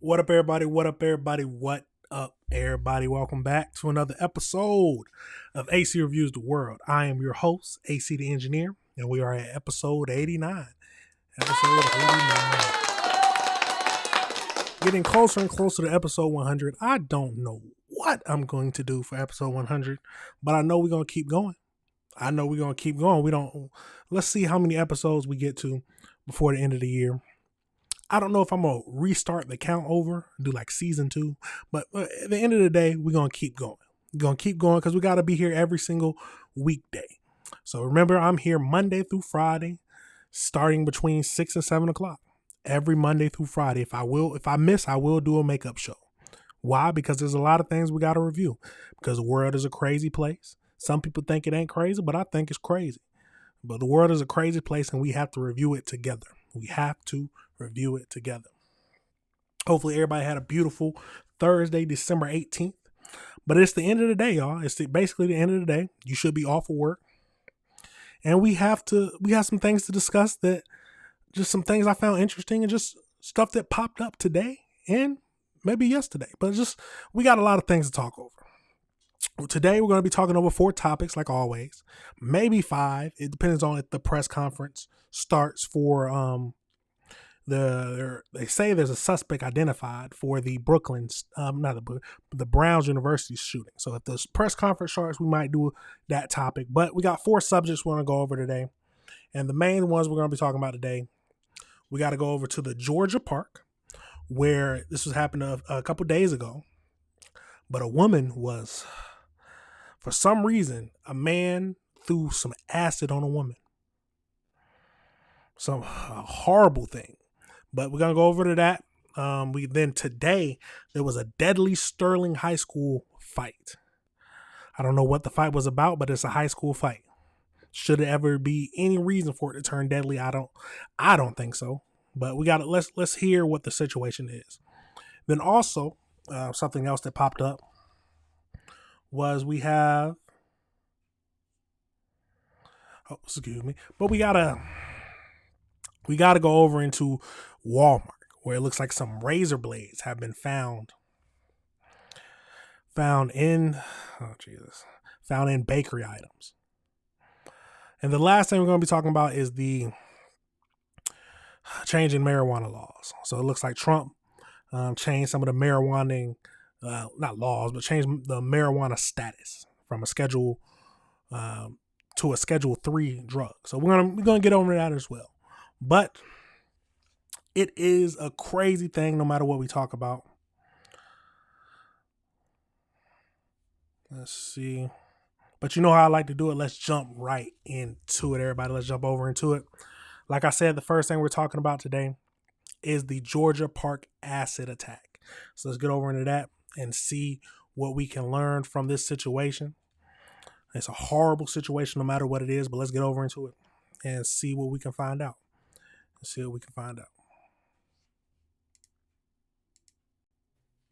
What up, everybody? What up, everybody? What up, everybody? Welcome back to another episode of AC Reviews the World. I am your host, AC the Engineer, and we are at episode 89. Episode 89. Getting closer and closer to episode 100. I don't know what I'm going to do for episode 100, but I know we're going to keep going. Let's see how many episodes we get to before the end of the year. I don't know if I'm going to restart the count over, do like season 2, but at the end of the day, we're going to keep going. We're going to keep going because we got to be here every single weekday. So remember, I'm here Monday through Friday, starting between 6 and 7 o'clock. Every Monday through Friday. If I miss, I will do a makeup show. Why? Because there's a lot of things we got to review. Because the world is a crazy place. Some people think it ain't crazy, but I think it's crazy. But the world is a crazy place, and we have to review it together. We have to review it together. Hopefully everybody had a beautiful Thursday, December 18th. But it's the end of the day, y'all. It's basically the end of the day. You should be off of work. And we have some things to discuss, that just some things I found interesting and just stuff that popped up today and maybe yesterday. But we got a lot of things to talk over. Today we're going to be talking over 4 topics, like always, maybe 5. It depends on if the press conference starts for they say there's a suspect identified for the the Browns University shooting. So if the press conference starts, we might do that topic. But we got 4 subjects we want to go over today, and the main ones we're going to be talking about today. We got to go over to the Georgia park, where this was happening a couple days ago. But a woman was, for some reason, a man threw some acid on a woman. A horrible thing. But we're going to go over to that. Today, there was a deadly Sterling High School fight. I don't know what the fight was about, but it's a high school fight. Should there ever be any reason for it to turn deadly? I don't think so. But let's hear what the situation is. Then also, something else that popped up was we gotta go over into Walmart, where it looks like some razor blades have been found in bakery items. And the last thing we're going to be talking about is the change in marijuana laws. So it looks like Trump changed some of the marijuana, not laws, but changed the marijuana status from a Schedule to a Schedule 3 drug. So we're gonna get over that as well. But it is a crazy thing, no matter what we talk about. Let's see. But you know how I like to do it. Let's jump right into it, everybody. Let's jump over into it. Like I said, the first thing we're talking about today is the Georgia Park acid attack. So let's get over into that and see what we can learn from this situation. It's a horrible situation, no matter what it is, but let's get over into it and see what we can find out.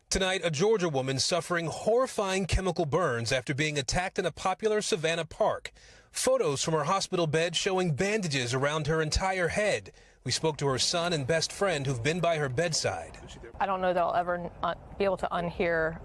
Tonight, a Georgia woman suffering horrifying chemical burns after being attacked in a popular Savannah park. Photos from her hospital bed showing bandages around her entire head. We spoke to her son and best friend who've been by her bedside. I don't know that I'll ever be able to unhear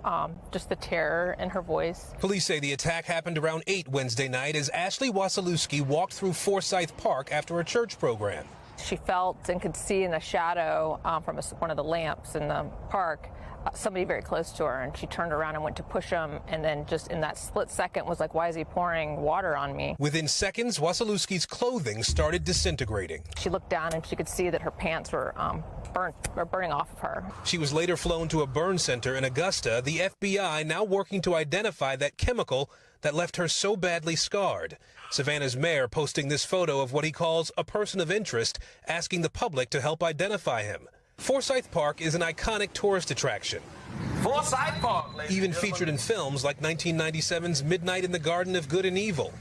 just the terror in her voice. Police say the attack happened around 8 Wednesday night as Ashley Wasilewski walked through Forsyth Park after a church program. She felt and could see in the shadow from one of the lamps in the park somebody very close to her, and she turned around and went to push him, and then just in that split second was like, why is he pouring water on me? Within seconds, Wasilewski's clothing started disintegrating. She looked down and she could see that her pants were burning off of her. She was later flown to a burn center in Augusta, the FBI now working to identify that chemical that left her so badly scarred. Savannah's mayor posting this photo of what he calls a person of interest, asking the public to help identify him. Forsyth Park is an iconic tourist attraction. Forsyth Park, even featured in films like 1997's Midnight in the Garden of Good and Evil.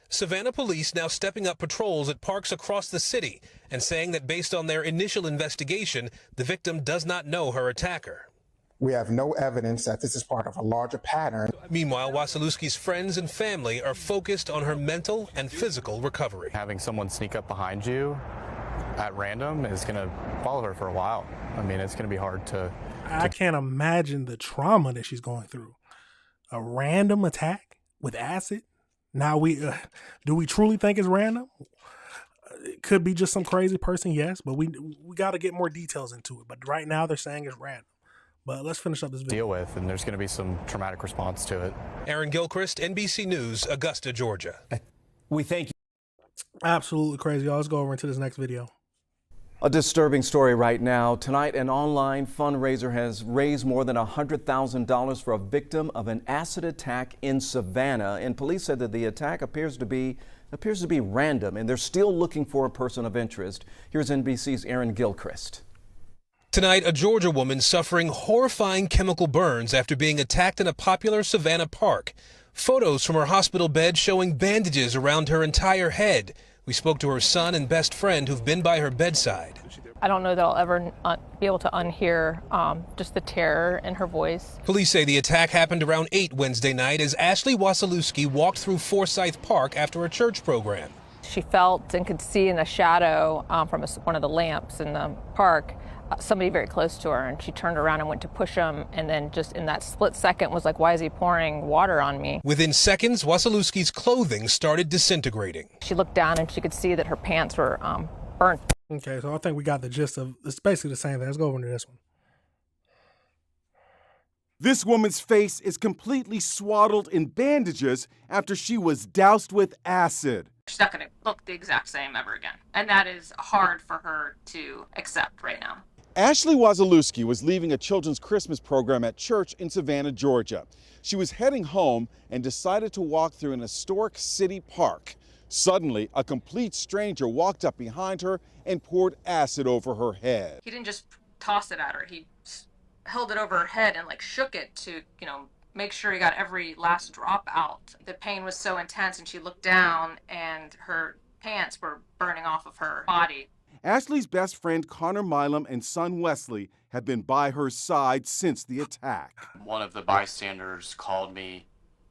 Savannah police now stepping up patrols at parks across the city and saying that based on their initial investigation, the victim does not know her attacker. We have no evidence that this is part of a larger pattern. Meanwhile, Wasilewski's friends and family are focused on her mental and physical recovery. Having someone sneak up behind you at random is going to follow her for a while. I mean, it's going to be hard to... I can't imagine the trauma that she's going through. A random attack with acid. Now do we truly think it's random? It could be just some crazy person, yes, but we got to get more details into it. But right now they're saying it's random. But let's finish up this video. Deal with, and there's going to be some traumatic response to it. Aaron Gilchrist, NBC News, Augusta, Georgia. We thank you. Absolutely crazy, y'all. Let's go over into this next video. A disturbing story right now. Tonight, an online fundraiser has raised more than $100,000 for a victim of an acid attack in Savannah. And police said that the attack appears to be random, and they're still looking for a person of interest. Here's NBC's Aaron Gilchrist. Tonight, a Georgia woman suffering horrifying chemical burns after being attacked in a popular Savannah park. Photos from her hospital bed showing bandages around her entire head. We spoke to her son and best friend who've been by her bedside. I don't know that I'll ever be able to unhear just the terror in her voice. Police say the attack happened around 8 Wednesday night as Ashley Wasilewski walked through Forsyth Park after a church program. She felt and could see in the shadow from one of the lamps in the park somebody very close to her, and she turned around and went to push him, and then just in that split second was like, why is he pouring water on me? Within seconds, Wasilewski's clothing started disintegrating. She looked down and she could see that her pants were burnt. Okay, so I think we got the gist of it's basically the same thing. Let's go over to this one. This woman's face is completely swaddled in bandages after she was doused with acid. She's not going to look the exact same ever again. And that is hard for her to accept right now. Ashley Wasilewski was leaving a children's Christmas program at church in Savannah, Georgia. She was heading home and decided to walk through an historic city park. Suddenly, a complete stranger walked up behind her and poured acid over her head. He didn't just toss it at her. He held it over her head and shook it to, make sure he got every last drop out. The pain was so intense, and she looked down and her pants were burning off of her body. Ashley's best friend Connor Milam and son Wesley have been by her side since the attack. One of the bystanders called me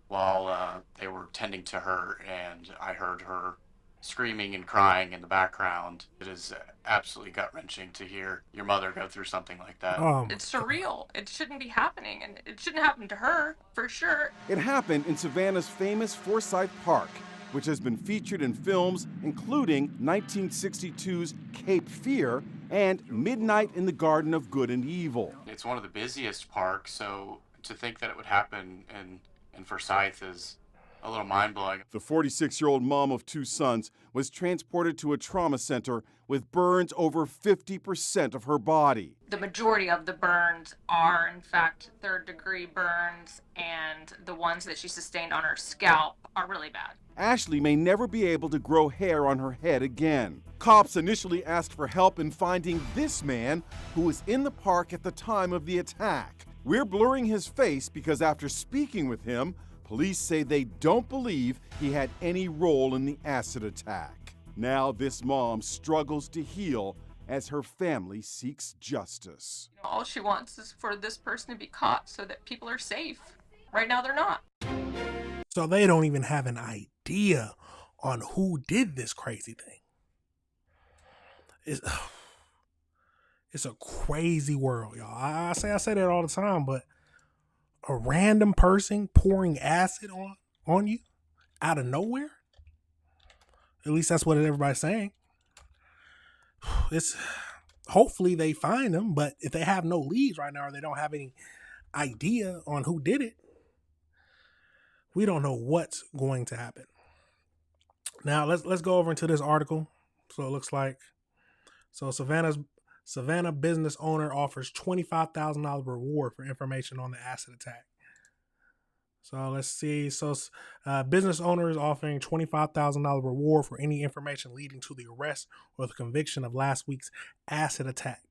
while they were tending to her, and I heard her screaming and crying in the background. It is absolutely gut-wrenching to hear your mother go through something like that. It's surreal. It shouldn't be happening, and it shouldn't happen to her, for sure. It happened in Savannah's famous Forsyth Park, which has been featured in films including 1962's Cape Fear and Midnight in the Garden of Good and Evil. It's one of the busiest parks, so to think that it would happen in Forsyth is a little mind-blowing. The 46-year-old mom of two sons was transported to a trauma center with burns over 50% of her body. The majority of the burns are, in fact, third-degree burns, and the ones that she sustained on her scalp are really bad. Ashley may never be able to grow hair on her head again. Cops initially asked for help in finding this man who was in the park at the time of the attack. We're blurring his face because after speaking with him, police say they don't believe he had any role in the acid attack. Now this mom struggles to heal as her family seeks justice. All she wants is for this person to be caught so that people are safe. Right now they're not. So they don't even have an idea on who did this crazy thing. It's a crazy world, y'all. I say that all the time, but a random person pouring acid on you out of nowhere? At least that's what everybody's saying. It's hopefully they find them, but if they have no leads right now or they don't have any idea on who did it, we don't know what's going to happen. Now let's go over into this article. So it looks like Savannah business owner offers $25,000 reward for information on the acid attack. So let's see. So business owner is offering $25,000 reward for any information leading to the arrest or the conviction of last week's acid attack.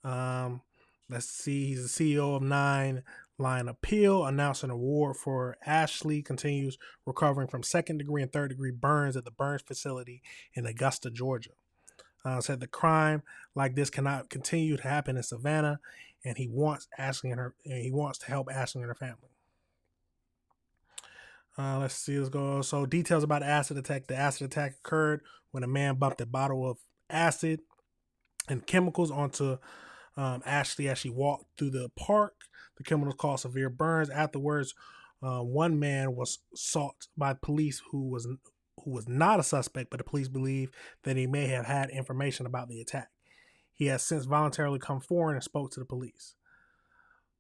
Let's see. He's the CEO of 9 Line Appeal, announced an award for Ashley continues recovering from second-degree and third-degree burns at the burns facility in Augusta, Georgia. Said the crime like this cannot continue to happen in Savannah, and he wants to help Ashley and her family. Let's see. Let's go. So details about the acid attack. The acid attack occurred when a man bumped a bottle of acid and chemicals onto Ashley as she walked through the park. The chemicals caused severe burns. Afterwards, one man was sought by police who was not a suspect, but the police believe that he may have had information about the attack. He has since voluntarily come forward and spoke to the police.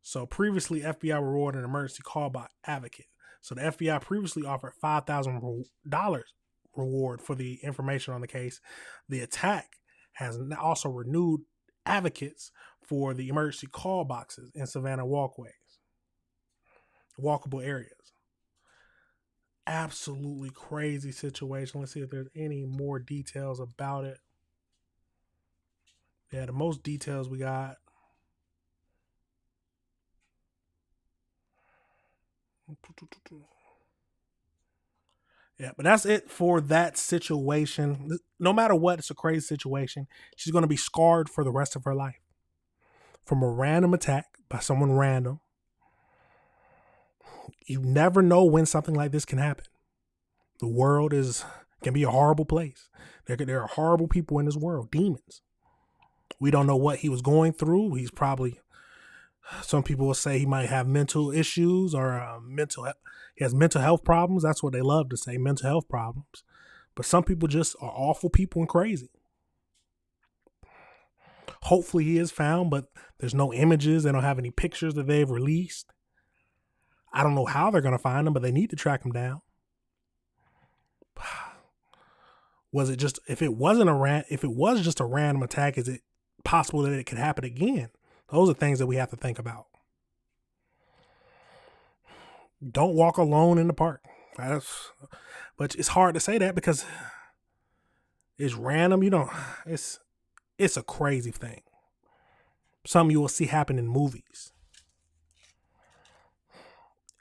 So previously, FBI rewarded an emergency call by advocate. So the FBI previously offered $5,000 reward for the information on the case. The attack has also renewed advocates for the emergency call boxes in Savannah walkways, walkable areas. Absolutely crazy situation. Let's see if there's any more details about it. Yeah, the most details we got. Yeah, but that's it for that situation. No matter what, it's a crazy situation. She's going to be scarred for the rest of her life from a random attack by someone random. You never know when something like this can happen. The world can be a horrible place. There are horrible people in this world, demons. We don't know what he was going through. He's probably, some people will say he might have mental issues or he has mental health problems. That's what they love to say, mental health problems. But some people just are awful people and crazy. Hopefully he is found, but there's no images. They don't have any pictures that they've released. I don't know how they're going to find him, but they need to track him down. Was it just, if it was just a random attack, is it possible that it could happen again? Those are things that we have to think about. Don't walk alone in the park. But it's hard to say that because it's random. It's a crazy thing. Something you will see happen in movies.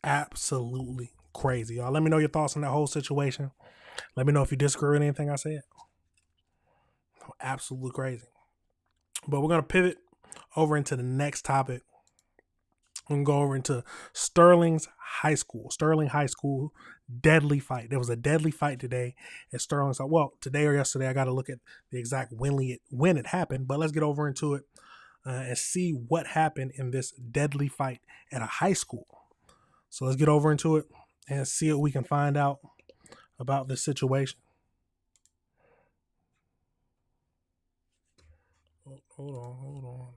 Absolutely crazy, y'all. Let me know your thoughts on that whole situation. Let me know if you disagree with anything I said. Absolutely crazy. But we're going to pivot over into the next topic. We're going to go over into Sterling High School, deadly fight. There was a deadly fight today at Sterling. Well, today or yesterday, I got to look at the exact when it happened. But let's get over into it and see what happened in this deadly fight at a high school. So let's get over into it and see what we can find out about this situation. Hold on.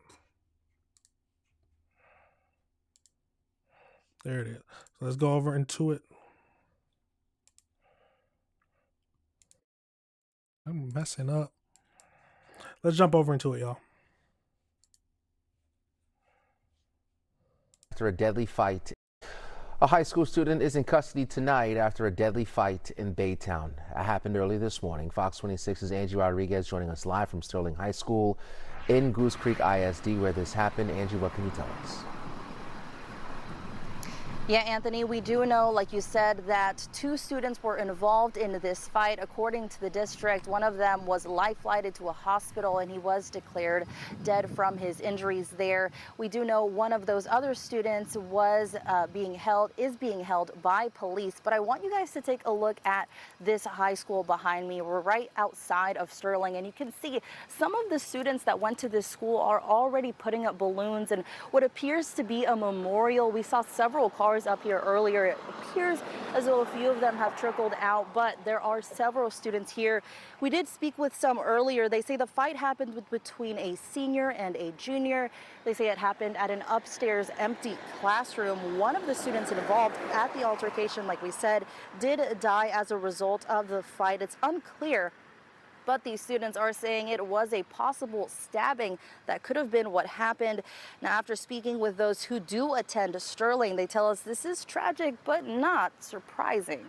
There it is. So let's go over into it. I'm messing up. Let's jump over into it, y'all. After a deadly fight, a high school student is in custody tonight after a deadly fight in Baytown. It happened early this morning. Fox 26's Angie Rodriguez joining us live from Sterling High School in Goose Creek ISD where this happened. Angie, what can you tell us? Yeah, Anthony, we do know, like you said, that 2 students were involved in this fight. According to the district, one of them was life-flighted to a hospital and he was declared dead from his injuries there. We do know one of those other students is being held by police. But I want you guys to take a look at this high school behind me. We're right outside of Sterling, and you can see some of the students that went to this school are already putting up balloons and what appears to be a memorial. We saw several cars up here earlier. It appears as though a few of them have trickled out, but there are several students here. We did speak with some earlier. They say the fight happened between a senior and a junior. They say it happened at an upstairs empty classroom. One of the students involved at the altercation, like we said, did die as a result of the fight. It's unclear, but these students are saying it was a possible stabbing that could have been what happened. Now, after speaking with those who do attend Sterling, they tell us this is tragic, but not surprising.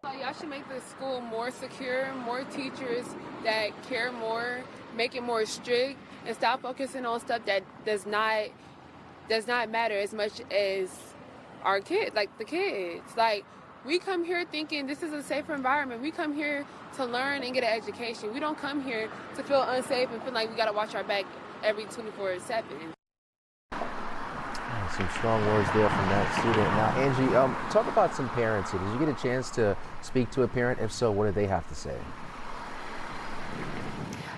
Y'all should make the school more secure, more teachers that care more, make it more strict, and stop focusing on stuff that does not matter as much as our kids, like the kids. Like, we come here thinking this is a safer environment. We come here to learn and get an education. We don't come here to feel unsafe and feel like we got to watch our back every 24/7. Some strong words there from that student. Now, Angie, talk about some parents here. Did you get a chance to speak to a parent? If so, what did they have to say?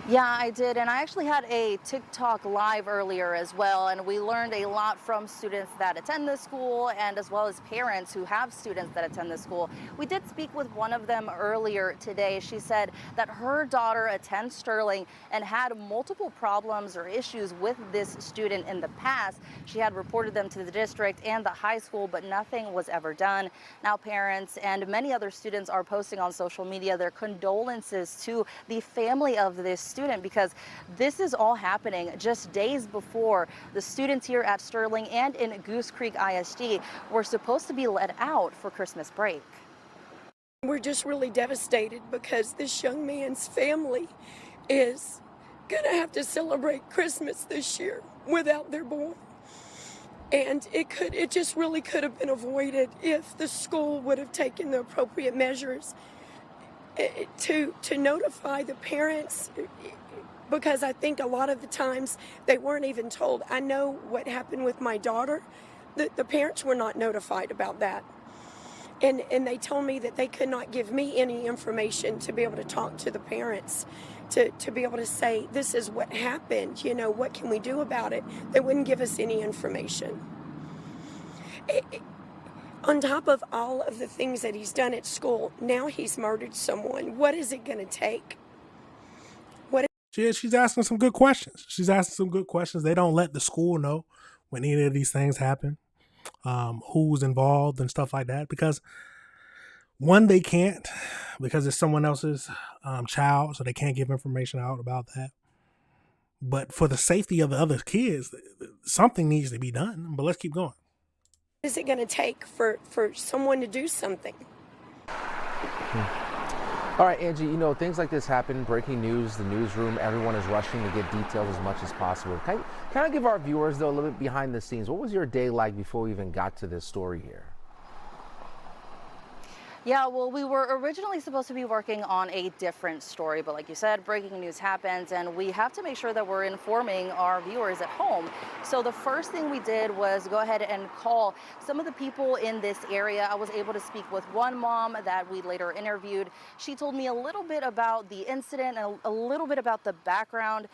Yeah, I did, and I actually had a TikTok live earlier as well, and we learned a lot from students that attend this school and as well as parents who have students that attend this school. We did speak with one of them earlier today. She said that her daughter attends Sterling and had multiple problems or issues with this student in the past. She had reported them to the district and the high school, but nothing was ever done. Now parents and many other students are posting on social media their condolences to the family of this student, because this is all happening just days before the students here at Sterling and in Goose Creek ISD were supposed to be let out for Christmas break. We're just really devastated because this young man's family is gonna have to celebrate Christmas this year without their boy. And it just really could have been avoided if the school would have taken the appropriate measures to notify the parents, because I think a lot of the times they weren't even told. I know what happened with my daughter. The parents were not notified about that. And they told me that they could not give me any information to be able to talk to the parents, to be able to say, this is what happened, you know, what can we do about it? They wouldn't give us any information. On top of all of the things that he's done at school, now he's murdered someone. What is it going to take? She's asking some good questions. They don't let the school know when any of these things happen, who's involved and stuff like that, because one, they can't, because it's someone else's child, so they can't give information out about that. But for the safety of the other kids, something needs to be done. But let's keep going. What is it going to take for someone to do something? All right, Angie, you know, things like this happen, breaking news, the newsroom, everyone is rushing to get details as much as possible. Can I give our viewers, though, a little bit behind the scenes? What was your day like before we even got to this story here? Yeah, well, we were originally supposed to be working on a different story, but like you said, breaking news happens, and we have to make sure that we're informing our viewers at home. So the first thing we did was go ahead and call some of the people in this area. I was able to speak with one mom that we later interviewed. She told me a little bit about the incident and a little bit about the background.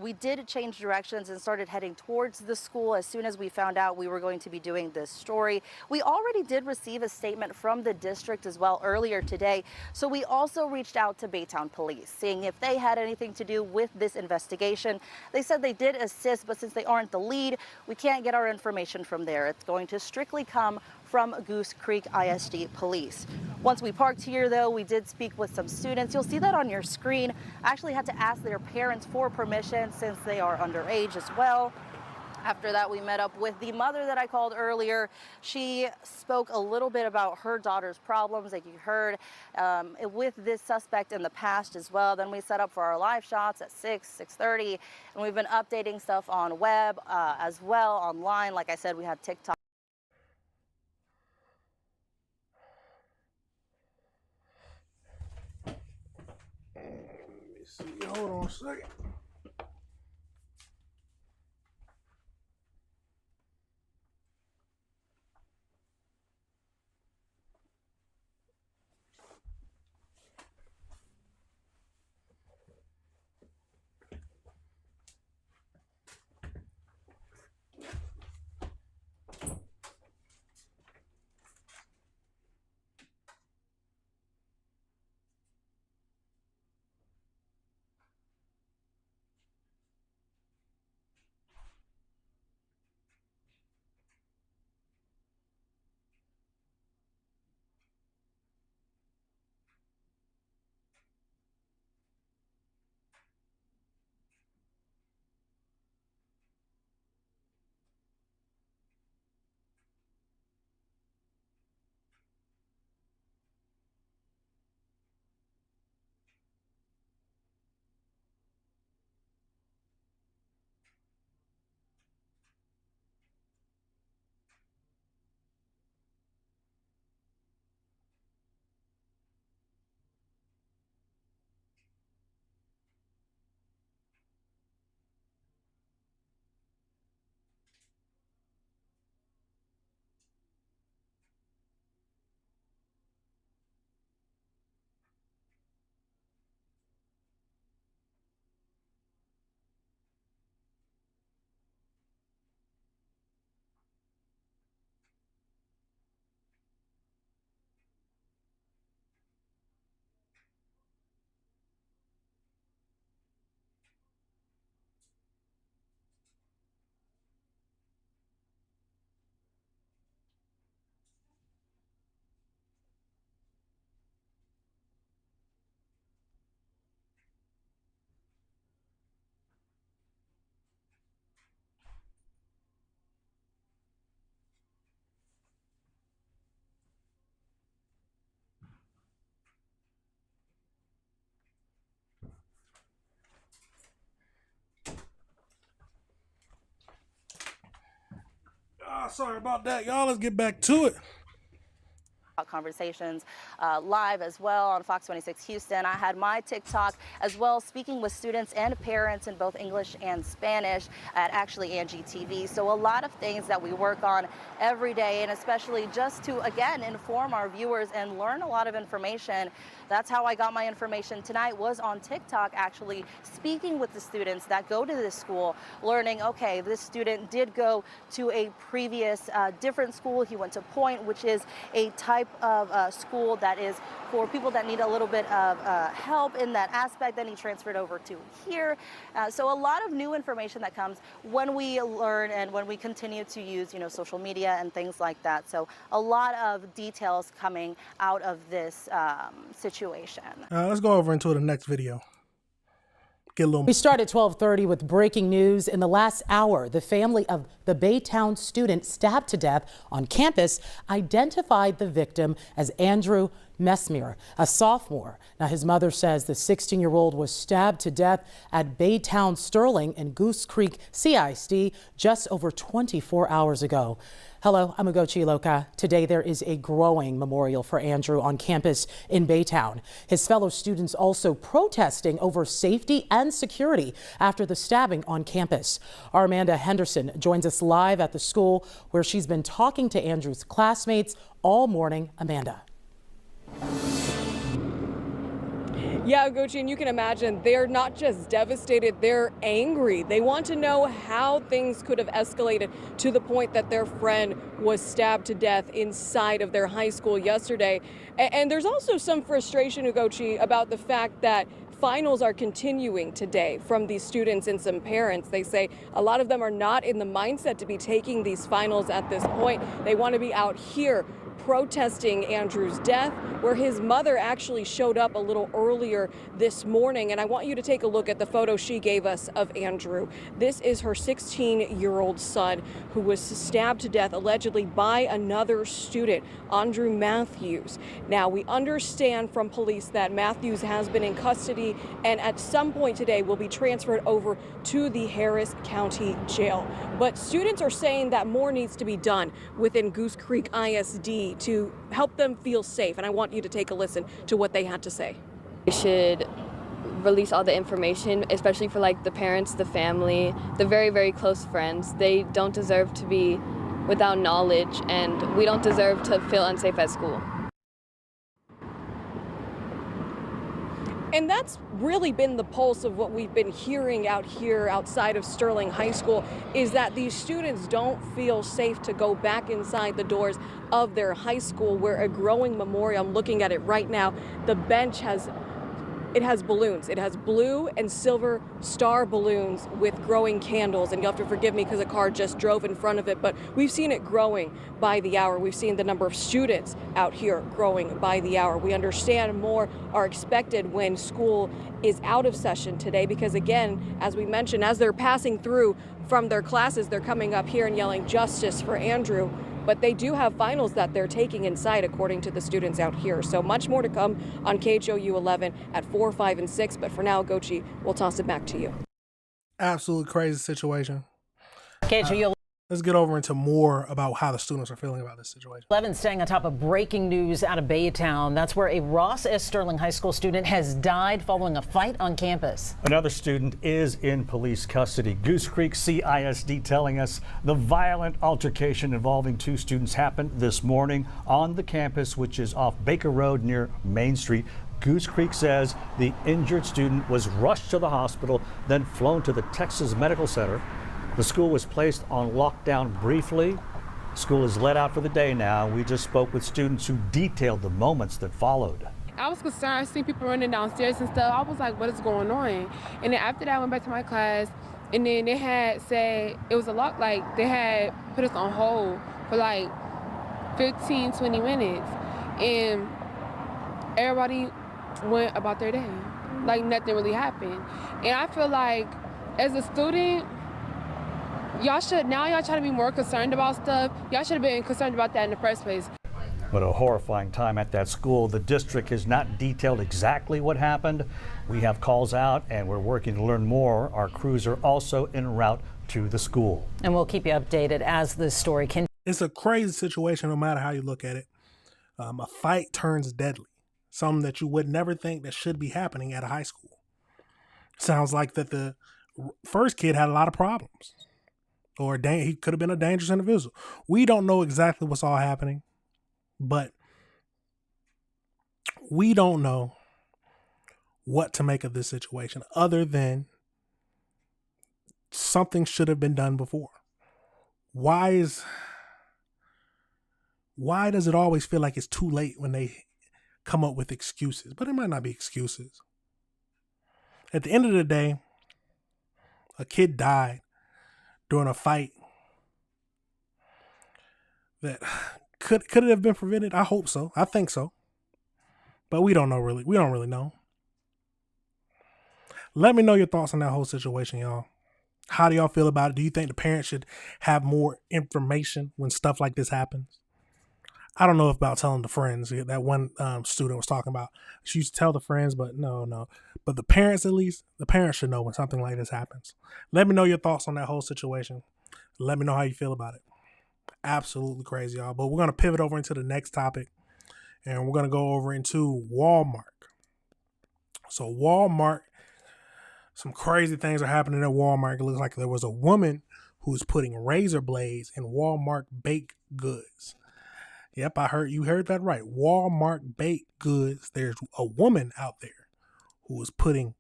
We did change directions and started heading towards the school as soon as we found out we were going to be doing this story. We already did receive a statement from the district as well earlier today. So we also reached out to Baytown Police, seeing if they had anything to do with this investigation. They said they did assist, but since they aren't the lead, we can't get our information from there. It's going to strictly come from Goose Creek ISD Police. Once we parked here, though, we did speak with some students. You'll see that on your screen. I actually had to ask their parents for permission since they are underage as well. After that, we met up with the mother that I called earlier. She spoke a little bit about her daughter's problems, like you heard, with this suspect in the past as well. Then we set up for our live shots at 6:30, and we've been updating stuff on web as well, online. Like I said, we had TikTok. Let me see. Hold on a second. Sorry about that, y'all. Let's get back to it. Conversations live as well on Fox 26 Houston. I had my TikTok as well, speaking with students and parents in both English and Spanish at actually Angie TV. So a lot of things that we work on every day, and especially just to, again, inform our viewers and learn a lot of information. That's how I got my information tonight, was on TikTok, actually speaking with the students that go to this school, learning, okay, this student did go to a previous different school. He went to Point, which is a type of school that is for people that need a little bit of help in that aspect. Then he transferred over to here. So a lot of new information that comes when we learn and when we continue to use, social media and things like that. So a lot of details coming out of this situation. Let's go over into the next video. We start at 12:30 with breaking news. In the last hour, the family of the Baytown student stabbed to death on campus identified the victim as Andrew Mesmer, a sophomore. Now, his mother says the 16-year-old was stabbed to death at Baytown Sterling and Goose Creek CISD just over 24 hours ago. Hello, I'm Ugochi Iloka. Today there is a growing memorial for Andrew on campus in Baytown. His fellow students also protesting over safety and security after the stabbing on campus. Our Amanda Henderson joins us live at the school where she's been talking to Andrew's classmates all morning. Amanda. Yeah, Ugochi, and you can imagine they're not just devastated, they're angry. They want to know how things could have escalated to the point that their friend was stabbed to death inside of their high school yesterday. And there's also some frustration, Ugochi, about the fact that finals are continuing today from these students and some parents. They say a lot of them are not in the mindset to be taking these finals at this point. They want to be out here protesting Andrew's death, where his mother actually showed up a little earlier this morning. And I want you to take a look at the photo she gave us of Andrew. This is her 16-year-old son who was stabbed to death allegedly by another student, Andrew Matthews. Now, we understand from police that Matthews has been in custody and at some point today will be transferred over to the Harris County Jail. But students are saying that more needs to be done within Goose Creek ISD to help them feel safe. And I want you to take a listen to what they had to say. We should release all the information, especially for like the parents, the family, the very, very close friends. They don't deserve to be without knowledge, and we don't deserve to feel unsafe at school. And that's really been the pulse of what we've been hearing out here outside of Sterling High School, is that these students don't feel safe to go back inside the doors of their high school, where a growing memorial, I'm looking at it right now, the bench has balloons. It has blue and silver star balloons with growing candles. And you'll have to forgive me because a car just drove in front of it, but we've seen it growing by the hour. We've seen the number of students out here growing by the hour. We understand more are expected when school is out of session today because, again, as we mentioned, as they're passing through from their classes, they're coming up here and yelling justice for Andrew. But they do have finals that they're taking inside, according to the students out here. So much more to come on KHOU 11 at 4, 5, and 6. But for now, Gochi, we'll toss it back to you. Absolutely crazy situation. KHOU Let's get over into more about how the students are feeling about this situation. 11 staying on top of breaking news out of Baytown. That's where a Ross S. Sterling High School student has died following a fight on campus. Another student is in police custody. Goose Creek CISD telling us the violent altercation involving two students happened this morning on the campus, which is off Baker Road near Main Street. Goose Creek says the injured student was rushed to the hospital, then flown to the Texas Medical Center. The school was placed on lockdown briefly. School is let out for the day now. We just spoke with students who detailed the moments that followed. I was concerned. I seen people running downstairs and stuff. I was like, what is going on? And then after that, I went back to my class, and then they had said it was a lot, like they had put us on hold for like 15, 20 minutes. And everybody went about their day. Like nothing really happened. And I feel like as a student, y'all try to be more concerned about stuff. Y'all should have been concerned about that in the first place. But a horrifying time at that school. The district has not detailed exactly what happened. We have calls out and we're working to learn more. Our crews are also en route to the school. And we'll keep you updated as this story continues. It's a crazy situation no matter how you look at it. A fight turns deadly. Something that you would never think that should be happening at a high school. Sounds like that the first kid had a lot of problems. Or he could have been a dangerous individual. We don't know exactly what's all happening. But we don't know what to make of this situation other than something should have been done before. Why does it always feel like it's too late when they come up with excuses? But it might not be excuses. At the end of the day, a kid died during a fight that could it have been prevented? I hope so. I think so. But we don't know really. We don't really know. Let me know your thoughts on that whole situation, y'all. How do y'all feel about it? Do you think the parents should have more information when stuff like this happens? I don't know about telling the friends. That one student was talking about. She used to tell the friends, but no. But the parents, at least, the parents should know when something like this happens. Let me know your thoughts on that whole situation. Let me know how you feel about it. Absolutely crazy, y'all. But we're going to pivot over into the next topic. And we're going to go over into Walmart. So Walmart, some crazy things are happening at Walmart. It looks like there was a woman who's putting razor blades in Walmart baked goods. Yep, you heard that right. Walmart baked goods. There's a woman out there who is putting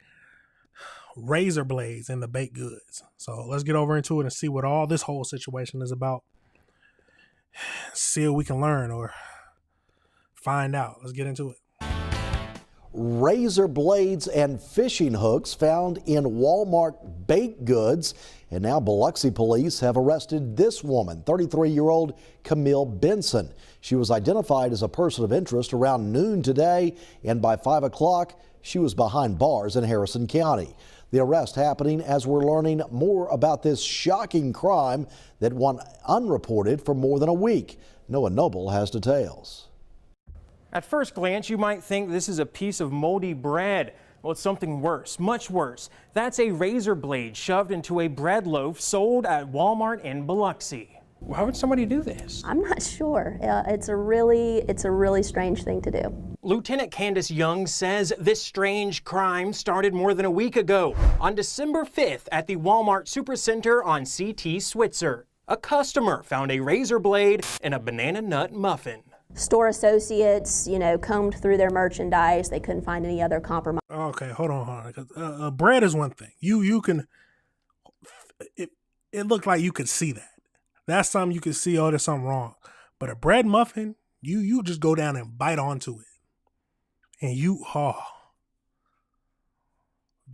razor blades in the baked goods. So let's get over into it and see what all this whole situation is about. See what we can learn or find out. Let's get into it. Razor blades and fishing hooks found in Walmart baked goods. And now Biloxi police have arrested this woman, 33-year-old Camille Benson. She was identified as a person of interest around noon today, and by 5 o'clock, she was behind bars in Harrison County. The arrest happening as we're learning more about this shocking crime that went unreported for more than a week. Noah Noble has details. At first glance, you might think this is a piece of moldy bread. Well, it's something worse, much worse. That's a razor blade shoved into a bread loaf sold at Walmart in Biloxi. Why would somebody do this? I'm not sure. It's a really strange thing to do. Lieutenant Candace Young says this strange crime started more than a week ago, on December 5th at the Walmart Supercenter on CT Switzer. A customer found a razor blade in a banana nut muffin. Store associates, combed through their merchandise. They couldn't find any other compromise. Okay, hold on. Bread is one thing. You can. It looked like you could see that. That's something you could see. Oh, there's something wrong. But a bread muffin, you just go down and bite onto it, and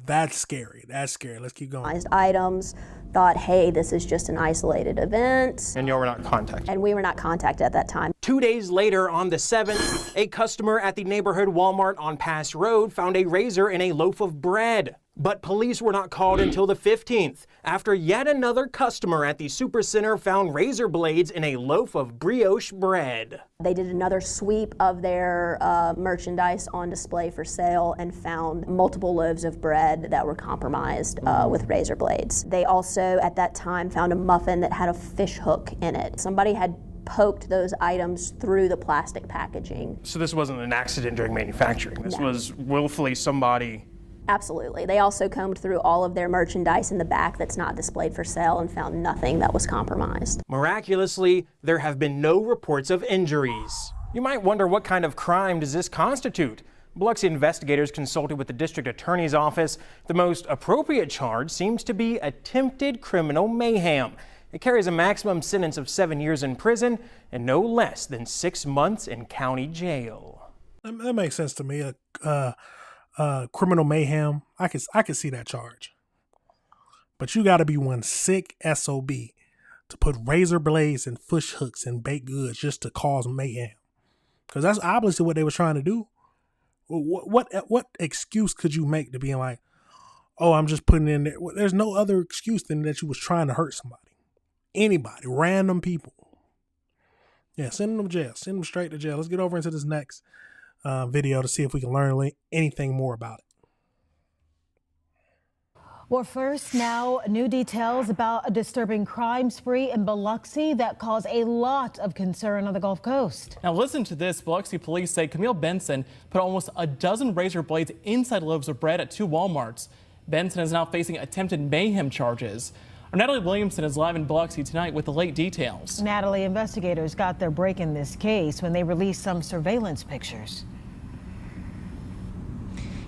that's scary. That's scary. Let's keep going. Items, thought, hey, this is just an isolated event. And you were not contacted. And we were not contacted at that time. 2 days later, on the 7th, a customer at the neighborhood Walmart on Pass Road found a razor in a loaf of bread. But police were not called until the 15th, after yet another customer at the Supercenter found razor blades in a loaf of brioche bread. They did another sweep of their merchandise on display for sale and found multiple loaves of bread that were compromised with razor blades. They also, at that time, found a muffin that had a fish hook in it. Somebody had poked those items through the plastic packaging. So this wasn't an accident during manufacturing. This was willfully somebody. Absolutely. They also combed through all of their merchandise in the back that's not displayed for sale and found nothing that was compromised. Miraculously, there have been no reports of injuries. You might wonder, what kind of crime does this constitute? Biloxi investigators consulted with the district attorney's office. The most appropriate charge seems to be attempted criminal mayhem. It carries a maximum sentence of 7 years in prison and no less than 6 months in county jail. That makes sense to me. Criminal mayhem, I could see that charge. But you got to be one sick SOB to put razor blades and fish hooks and baked goods just to cause mayhem. Because that's obviously what they were trying to do. What excuse could you make to being like, oh, I'm just putting in there? There's no other excuse than that you was trying to hurt somebody. Anybody, random people. Yeah, send them to jail. Send them straight to jail. Let's get over into this next video to see if we can learn anything more about it. Well, first now, new details about a disturbing crime spree in Biloxi that caused a lot of concern on the Gulf Coast. Now listen to this. Biloxi police say Camille Benson put almost a dozen razor blades inside loaves of bread at 2 Walmarts. Benson is now facing attempted mayhem charges. Our Natalie Williamson is live in Biloxi tonight with the late details. Natalie, investigators got their break in this case when they released some surveillance pictures.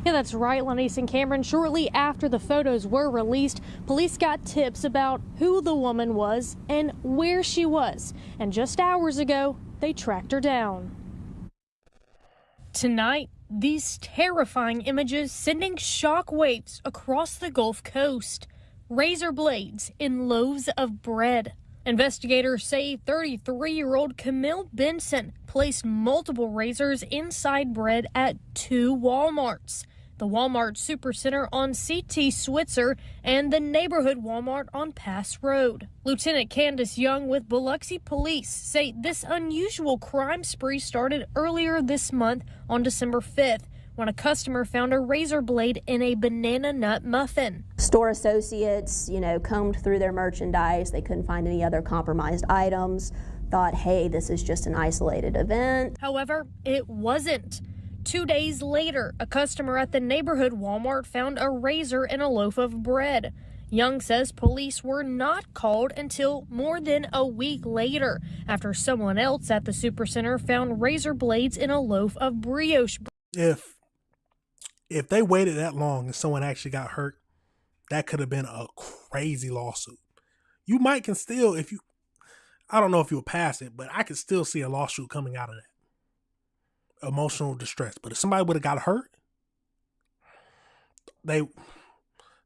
Yeah, that's right, Lenise and Cameron. Shortly after the photos were released, police got tips about who the woman was and where she was. And just hours ago, they tracked her down. Tonight, these terrifying images sending shockwaves across the Gulf Coast. Razor blades in loaves of bread. Investigators say 33-year-old Camille Benson placed multiple razors inside bread at 2 Walmarts. The Walmart Supercenter on CT Switzer and the neighborhood Walmart on Pass Road. Lieutenant Candace Young with Biloxi Police say this unusual crime spree started earlier this month on December 5th when a customer found a razor blade in a banana nut muffin. Store associates, combed through their merchandise. They couldn't find any other compromised items. Thought, hey, this is just an isolated event. However, it wasn't. 2 days later, a customer at the neighborhood Walmart found a razor in a loaf of bread. Young says police were not called until more than a week later, after someone else at the Supercenter found razor blades in a loaf of brioche bread. If they waited that long and someone actually got hurt, that could have been a crazy lawsuit. You might I don't know if you'll pass it, but I could still see a lawsuit coming out of that. Emotional distress. But if somebody would have got hurt, they would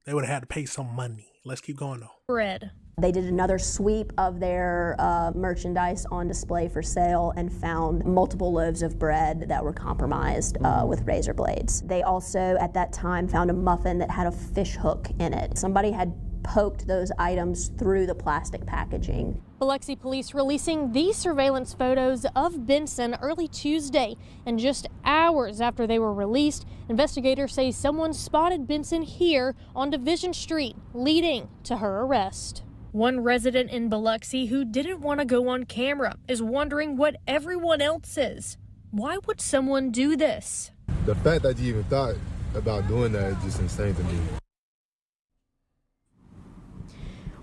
have had to pay some money. Let's keep going though. Bread. They did another sweep of their merchandise on display for sale and found multiple loaves of bread that were compromised with razor blades. They also, at that time, found a muffin that had a fish hook in it. Somebody had poked those items through the plastic packaging. Biloxi police releasing these surveillance photos of Benson early Tuesday, and just hours after they were released, investigators say someone spotted Benson here on Division Street, leading to her arrest. One resident in Biloxi who didn't want to go on camera is wondering what everyone else is. Why would someone do this? The fact that you even thought about doing that is just insane to me.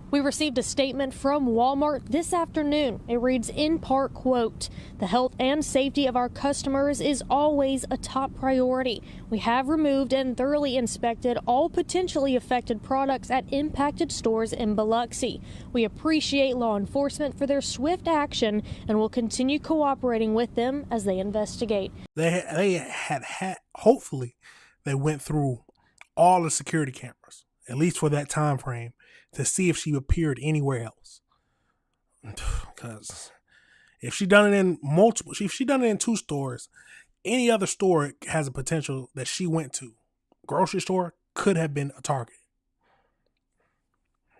We received a statement from Walmart this afternoon. It reads in part, quote, "The health and safety of our customers is always a top priority. We have removed and thoroughly inspected all potentially affected products at impacted stores in Biloxi. We appreciate law enforcement for their swift action and will continue cooperating with them as they investigate." They had hopefully they went through all the security cameras, at least for that time frame, to see if she appeared anywhere else. Because if she done it in 2 stores, any other store has a potential that she went to. Grocery store could have been a target.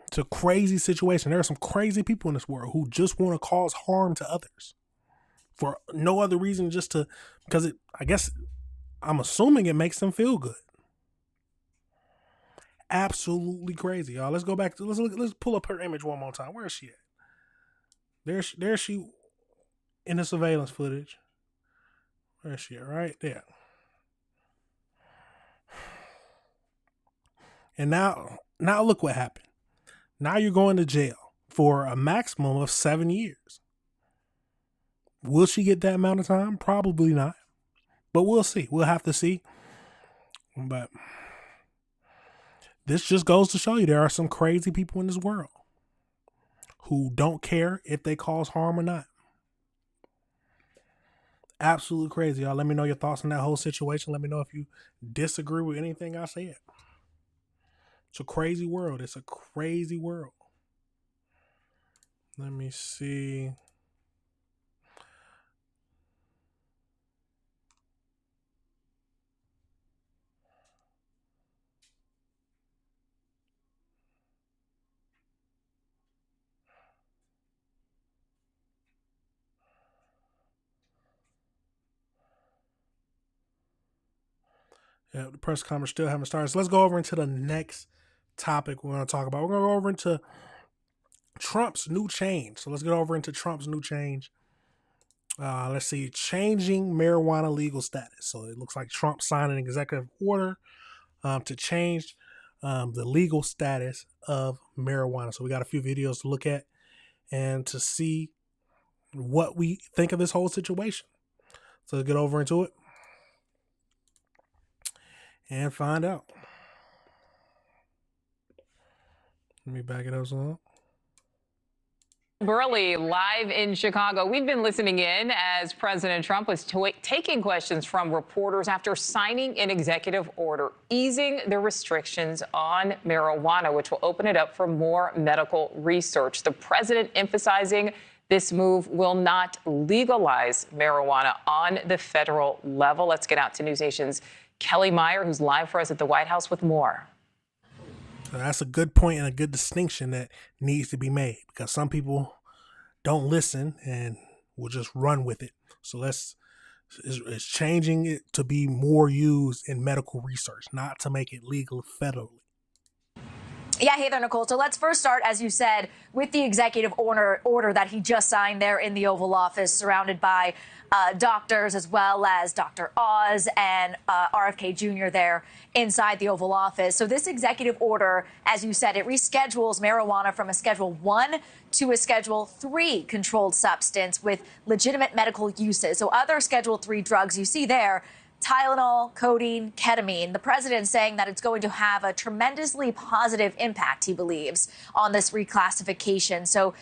It's a crazy situation. There are some crazy people in this world who just want to cause harm to others for no other reason, because I'm assuming it makes them feel good. Absolutely crazy, y'all. Let's go back to let's pull up her image one more time. Where is she at? There's she in the surveillance footage. Where is she at? Right there. And now look what happened. Now you're going to jail for a maximum of 7 years. Will she get that amount of time? Probably not. But we'll see. We'll have to see. But this just goes to show you there are some crazy people in this world who don't care if they cause harm or not. Absolutely crazy, y'all. Let me know your thoughts on that whole situation. Let me know if you disagree with anything I said. It's a crazy world. It's a crazy world. Let me see. Yeah, the press conference still haven't started. So let's go over into the next topic we're going to talk about. We're going to go over into Trump's new change. So let's get over into Trump's new change. Let's see, changing marijuana legal status. So it looks like Trump signed an executive order to change the legal status of marijuana. So we got a few videos to look at and to see what we think of this whole situation. So let's get over into it and find out. Let me back it up some. Burley live in Chicago. We've been listening in as President Trump was taking questions from reporters after signing an executive order easing the restrictions on marijuana, which will open it up for more medical research. The president emphasizing this move will not legalize marijuana on the federal level. Let's get out to NewsNation's Kelly Meyer, who's live for us at the White House with more. That's a good point and a good distinction that needs to be made, because some people don't listen and will just run with it. So it's changing it to be more used in medical research, not to make it legal federally. Yeah, hey there, Nicole. So let's first start, as you said, with the executive order that he just signed there in the Oval Office, surrounded by doctors as well as Dr. Oz and RFK Jr. there inside the Oval Office. So this executive order, as you said, it reschedules marijuana from a Schedule 1 to a Schedule 3 controlled substance with legitimate medical uses. So other Schedule 3 drugs you see there, Tylenol, codeine, ketamine. The president saying that it's going to have a tremendously positive impact, he believes, on this reclassification. So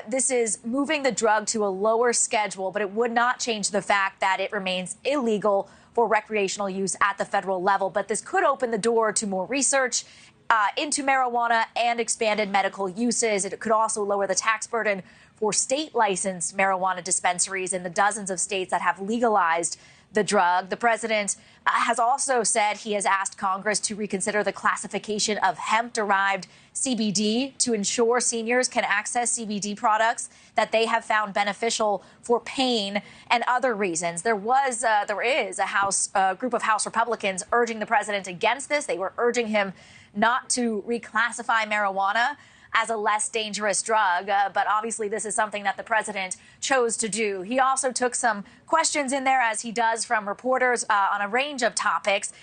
this is moving the drug to a lower schedule, but it would not change the fact that it remains illegal for recreational use at the federal level. But this could open the door to more research into marijuana and expanded medical uses. It could also lower the tax burden for state-licensed marijuana dispensaries in the dozens of states that have legalized the drug. The president has also said he has asked Congress to reconsider the classification of hemp-derived CBD to ensure seniors can access CBD products that they have found beneficial for pain and other reasons. There is a group of House Republicans urging the president against this. They were urging him not to reclassify marijuana as a less dangerous drug. But obviously, this is something that the president chose to do. He also took some questions in there, as he does, from reporters on a range of topics.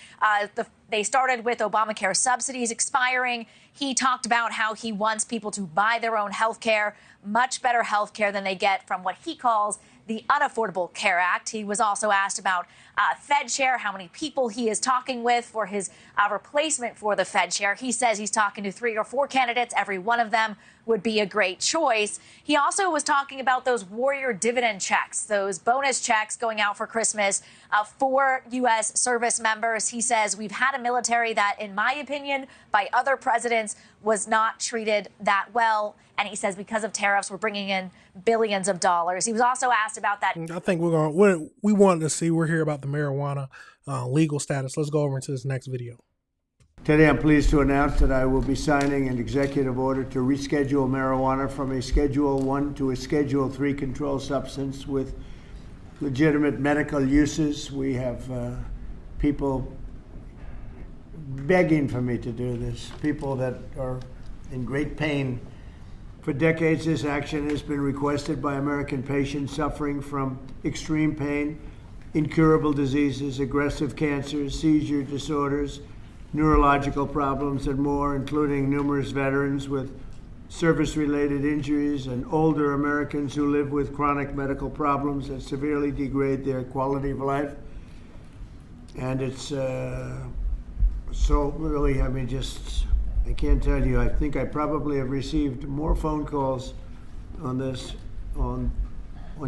They started with Obamacare subsidies expiring. He talked about how he wants people to buy their own health care, much better health care than they get from what he calls the Unaffordable Care Act. He was also asked about Fed share, how many people he is talking with for his replacement for the Fed share. He says he's talking to 3 or 4 candidates. Every one of them would be a great choice. He also was talking about those warrior dividend checks, those bonus checks going out for Christmas for U.S. service members. He says we've had a military that, in my opinion, by other presidents, was not treated that well. And he says because of tariffs, we're bringing in billions of dollars. He was also asked about that. I think we wanted to see, we're here about the marijuana legal status. Let's go over into this next video. Today, I'm pleased to announce that I will be signing an executive order to reschedule marijuana from a Schedule 1 to a Schedule 3 controlled substance with legitimate medical uses. We have people begging for me to do this, people that are in great pain. For decades, this action has been requested by American patients suffering from extreme pain, incurable diseases, aggressive cancers, seizure disorders, neurological problems, and more, including numerous veterans with service-related injuries and older Americans who live with chronic medical problems that severely degrade their quality of life. And it's so really, I can't tell you, I think I probably have received more phone calls on this, on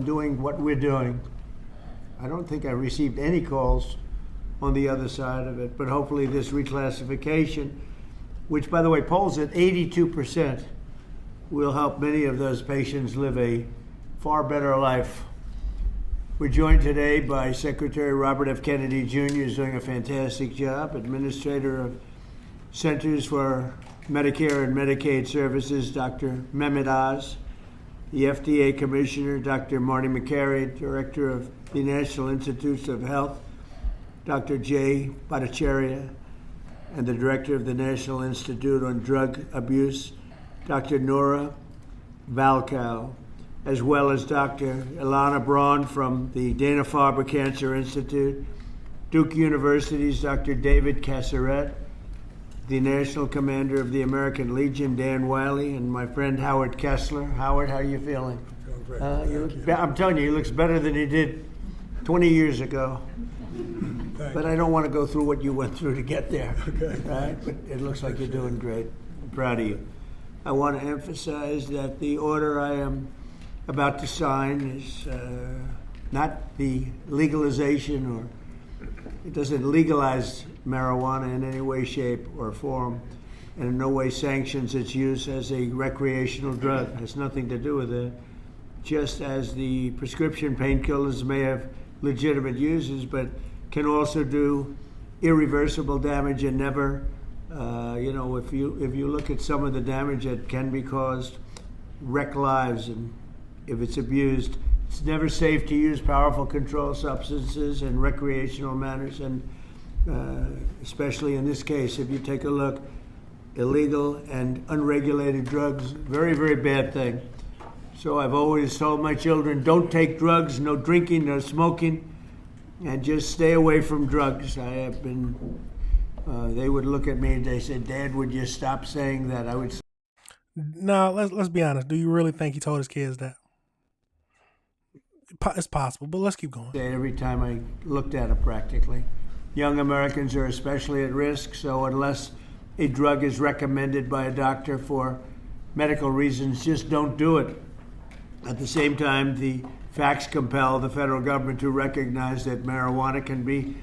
doing what we're doing. I don't think I received any calls on the other side of it, but hopefully this reclassification, which by the way polls at 82%, will help many of those patients live a far better life. We're joined today by Secretary Robert F. Kennedy Jr., who's doing a fantastic job, Administrator of Centers for Medicare and Medicaid Services, Dr. Mehmet Oz, the FDA Commissioner, Dr. Marty McCary, Director of the National Institutes of Health, Dr. Jay Bhattacharya, and the director of the National Institute on Drug Abuse, Dr. Nora Valkow, as well as Dr. Ilana Braun from the Dana-Farber Cancer Institute, Duke University's Dr. David Casseret, the National Commander of the American Legion, Dan Wiley, and my friend Howard Kessler. Howard, how are you feeling? I'm telling you, he looks better than he did 20 years ago. But I don't want to go through what you went through to get there. Okay. Right? But it looks like you're doing great. I'm proud of you. I want to emphasize that the order I am about to sign is not the legalization, or it doesn't legalize marijuana in any way, shape, or form, and in no way sanctions its use as a recreational drug. It has nothing to do with it. Just as the prescription painkillers may have legitimate uses, but can also do irreversible damage and never, if you look at some of the damage that can be caused, wreck lives, and if it's abused, it's never safe to use powerful controlled substances in recreational manners, and especially in this case, if you take a look, illegal and unregulated drugs, very, very bad thing. So I've always told my children, don't take drugs, no drinking, no smoking, and just stay away from drugs. I have been, they would look at me and they said, Dad, would you stop saying that? I would say, no, let's be honest. Do you really think he told his kids that? It's possible, but let's keep going. Every time I looked at it practically. Young Americans are especially at risk, so unless a drug is recommended by a doctor for medical reasons, just don't do it. At the same time, the facts compel the federal government to recognize that marijuana can be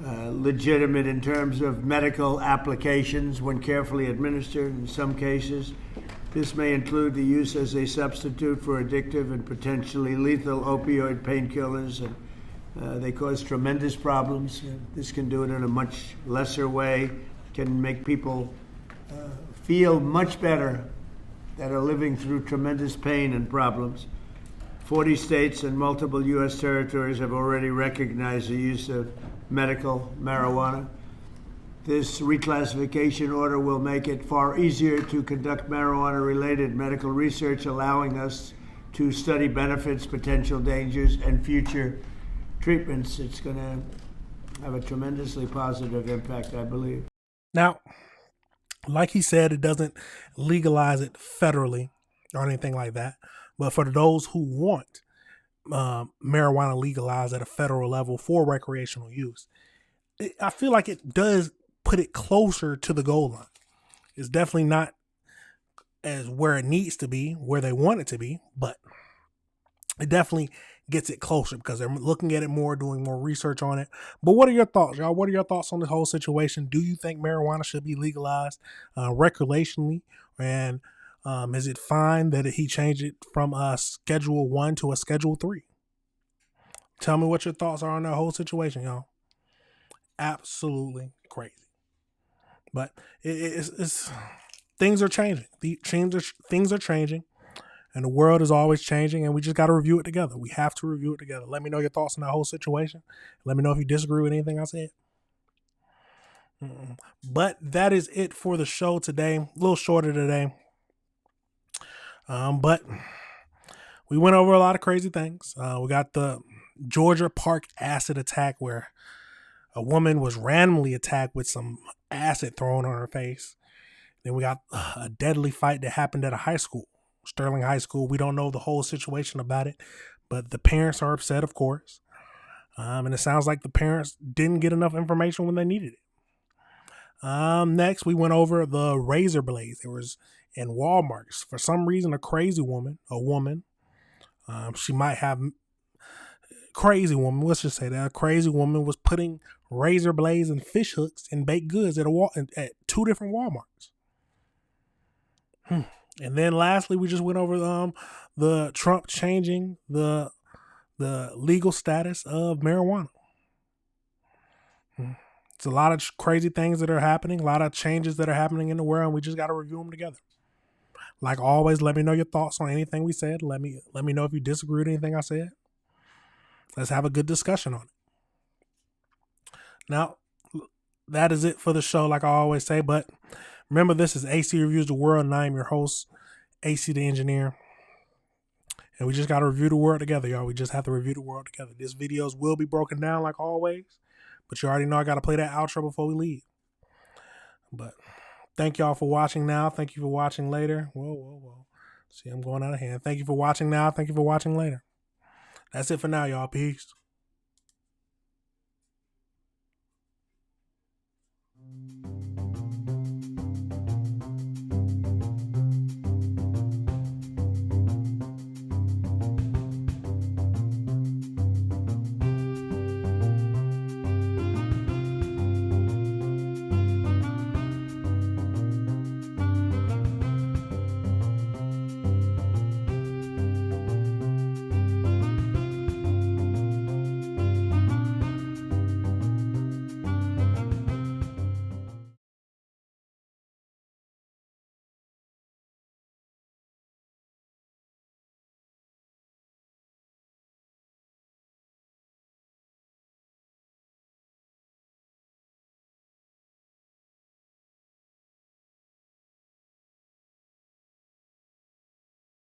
legitimate in terms of medical applications when carefully administered in some cases. This may include the use as a substitute for addictive and potentially lethal opioid painkillers, and they cause tremendous problems. This can do it in a much lesser way, can make people feel much better that are living through tremendous pain and problems. 40 states and multiple U.S. territories have already recognized the use of medical marijuana. This reclassification order will make it far easier to conduct marijuana-related medical research, allowing us to study benefits, potential dangers, and future treatments. It's going to have a tremendously positive impact, I believe. Now, like he said, it doesn't legalize it federally or anything like that. But for those who want marijuana legalized at a federal level for recreational use, I feel like it does put it closer to the goal line. It's definitely not as where it needs to be, where they want it to be, but it definitely gets it closer because they're looking at it more, doing more research on it. But what are your thoughts, y'all? What are your thoughts on this whole situation? Do you think marijuana should be legalized recreationally? And is it fine that he changed it from a Schedule 1 to a Schedule 3? Tell me what your thoughts are on that whole situation, y'all. Absolutely crazy. But it's things are changing. Things are changing. And the world is always changing, and we just got to review it together. We have to review it together. Let me know your thoughts on that whole situation. Let me know if you disagree with anything I said. But that is it for the show today. A little shorter today. But we went over a lot of crazy things. We got the Georgia Park acid attack where a woman was randomly attacked with some acid thrown on her face. Then we got a deadly fight that happened at a high school, Sterling High School. We don't know the whole situation about it, but the parents are upset, of course. And it sounds like the parents didn't get enough information when they needed it. Next, we went over the razor blades. There was in Walmart. For some reason, a woman, she might have crazy woman. Let's just say that a crazy woman was putting razor blades and fish hooks and baked goods at two different Walmarts. And then lastly, we just went over the Trump changing the legal status of marijuana. It's a lot of crazy things that are happening, a lot of changes that are happening in the world, and we just got to review them together. Like always, let me know your thoughts on anything we said. Let me know if you disagree with anything I said. Let's have a good discussion on it. Now, that is it for the show, like I always say. But remember, this is AC Reviews the World, and I am your host, AC the Engineer. And we just got to review the world together, y'all. We just have to review the world together. These videos will be broken down like always, but you already know I got to play that outro before we leave. But thank y'all for watching now. Thank you for watching later. Whoa. See, I'm going out of hand. Thank you for watching now. Thank you for watching later. That's it for now, y'all. Peace.